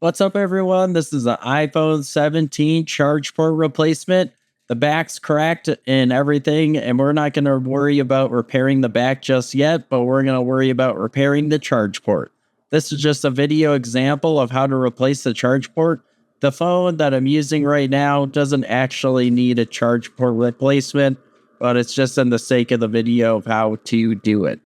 What's up, everyone? This is an iPhone 17 charge port replacement. The back's cracked and everything, and we're not going to worry about repairing the back just yet, but we're going to worry about repairing the charge port. This is just a video example of how to replace the charge port. The phone that I'm using right now doesn't actually need a charge port replacement, but it's just in the sake of the video of how to do it.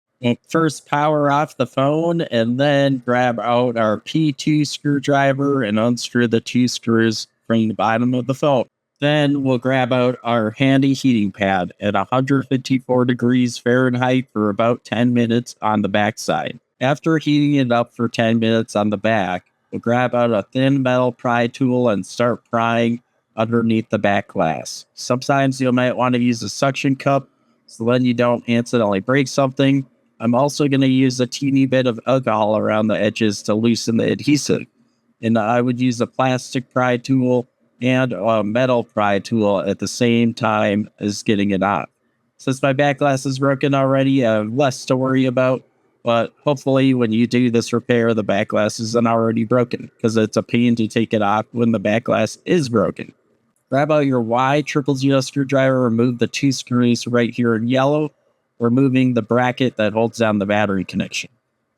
First, power off the phone and then grab out our P2 screwdriver and unscrew the two screws from the bottom of the phone. Then we'll grab out our handy heating pad at 154 degrees Fahrenheit for about 10 minutes on the back side. After heating it up for 10 minutes on the back, we'll grab out a thin metal pry tool and start prying underneath the back glass. Sometimes you might want to use a suction cup so then you don't accidentally break something. I'm also going to use a teeny bit of alcohol around the edges to loosen the adhesive. And I would use a plastic pry tool and a metal pry tool at the same time as getting it off. Since my back glass is broken already, I have less to worry about. But hopefully when you do this repair, the back glass isn't already broken, because it's a pain to take it off when the back glass is broken. Grab out your Y000 screwdriver, remove the two screws right here in yellow, removing the bracket that holds down the battery connection.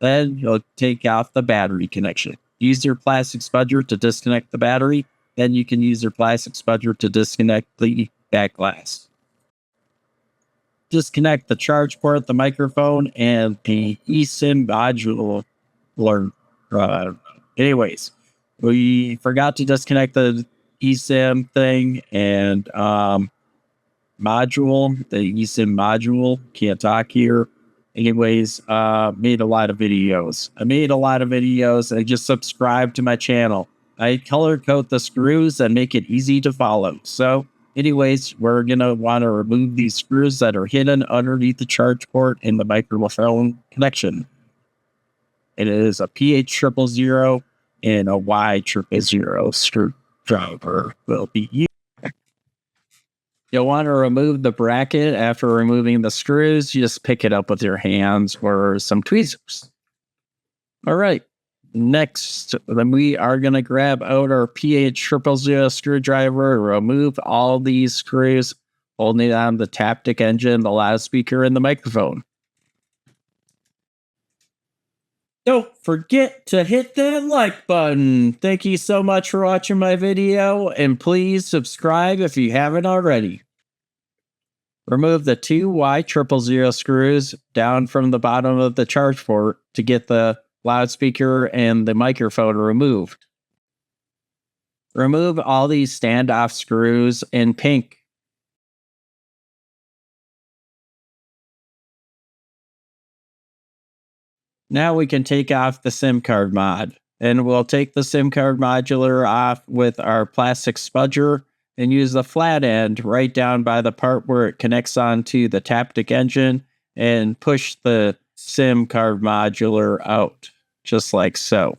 Then you'll take off the battery connection. Use your plastic spudger to disconnect the battery. Then you can use your plastic spudger to disconnect the back glass. Disconnect the charge port, the microphone, and the eSIM module. Anyways, we forgot to disconnect the eSIM thing and module, the eSIM module. Can't talk here. Anyways, made a lot of videos. And just subscribe to my channel. I color code the screws and make it easy to follow. So anyways, we're going to want to remove these screws that are hidden underneath the charge port in the microphone connection. It is a PH000 and a Y000 screwdriver will be used. You'll want to remove the bracket. After removing the screws, you just pick it up with your hands or some tweezers. All right. Next, then we are going to grab out our PH000 screwdriver, remove all these screws, holding down the Taptic engine, the loudspeaker, and the microphone. Don't forget to hit that like button. Thank you so much for watching my video, and please subscribe if you haven't already. Remove the two Y000 screws down from the bottom of the charge port to get the loudspeaker and the microphone removed. Remove all these standoff screws in pink. Now we can take off the SIM card mod, and we'll take the SIM card modular off with our plastic spudger and use the flat end right down by the part where it connects onto the Taptic engine and push the SIM card modular out, just like so.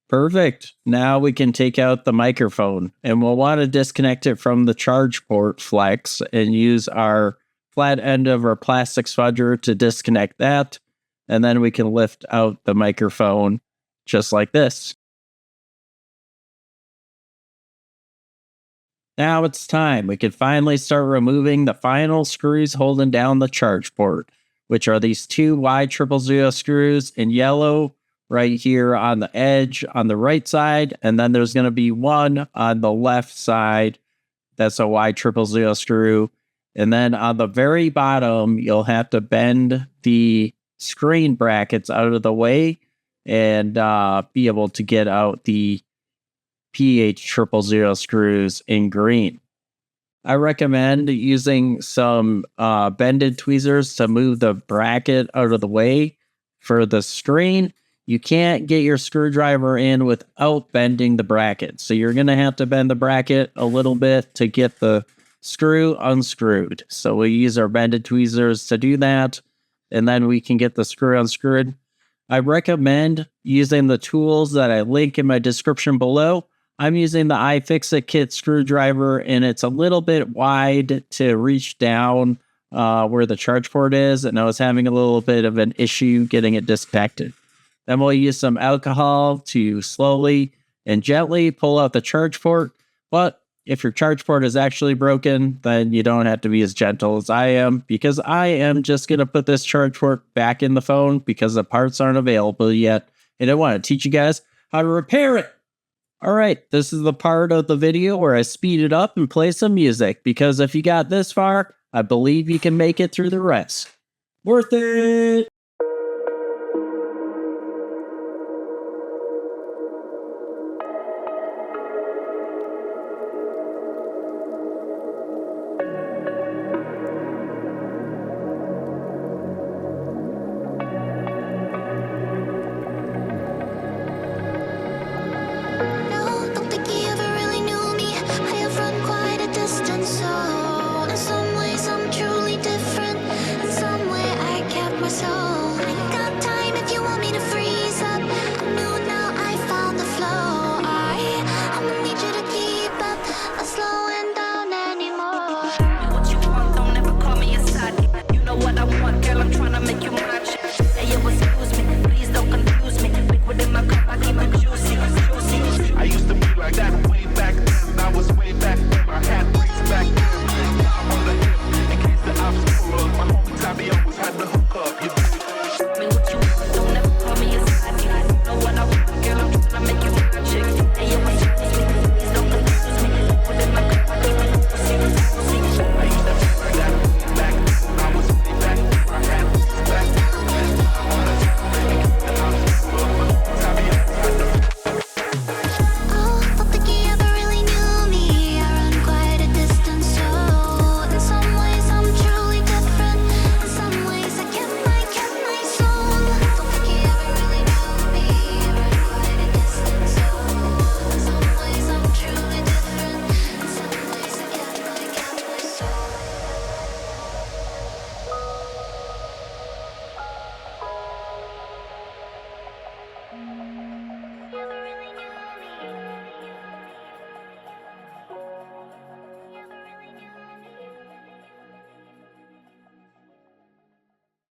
Perfect. Now we can take out the microphone, and we'll want to disconnect it from the charge port flex and use our flat end of our plastic spudger to disconnect that. And then we can lift out the microphone just like this. Now it's time. We can finally start removing the final screws holding down the charge port, which are these two Y000 screws in yellow right here on the edge on the right side. And then there's going to be one on the left side. That's a Y000 screw. And then on the very bottom, you'll have to bend the screen brackets out of the way and be able to get out the PH000 screws in green. I recommend using some bended tweezers to move the bracket out of the way. For the screen, you can't get your screwdriver in without bending the bracket. So you're going to have to bend the bracket a little bit to get the screw unscrewed. So we use our bended tweezers to do that, and then we can get the screw unscrewed. I recommend using the tools that I link in my description below. I'm using the iFixit kit screwdriver, and it's a little bit wide to reach down where the charge port is, and I was having a little bit of an issue getting it disconnected. Then we'll use some alcohol to slowly and gently pull out the charge port. But if your charge port is actually broken, then you don't have to be as gentle as I am, because I am just going to put this charge port back in the phone because the parts aren't available yet. And I want to teach you guys how to repair it. All right, this is the part of the video where I speed it up and play some music, because if you got this far, I believe you can make it through the rest. Worth it!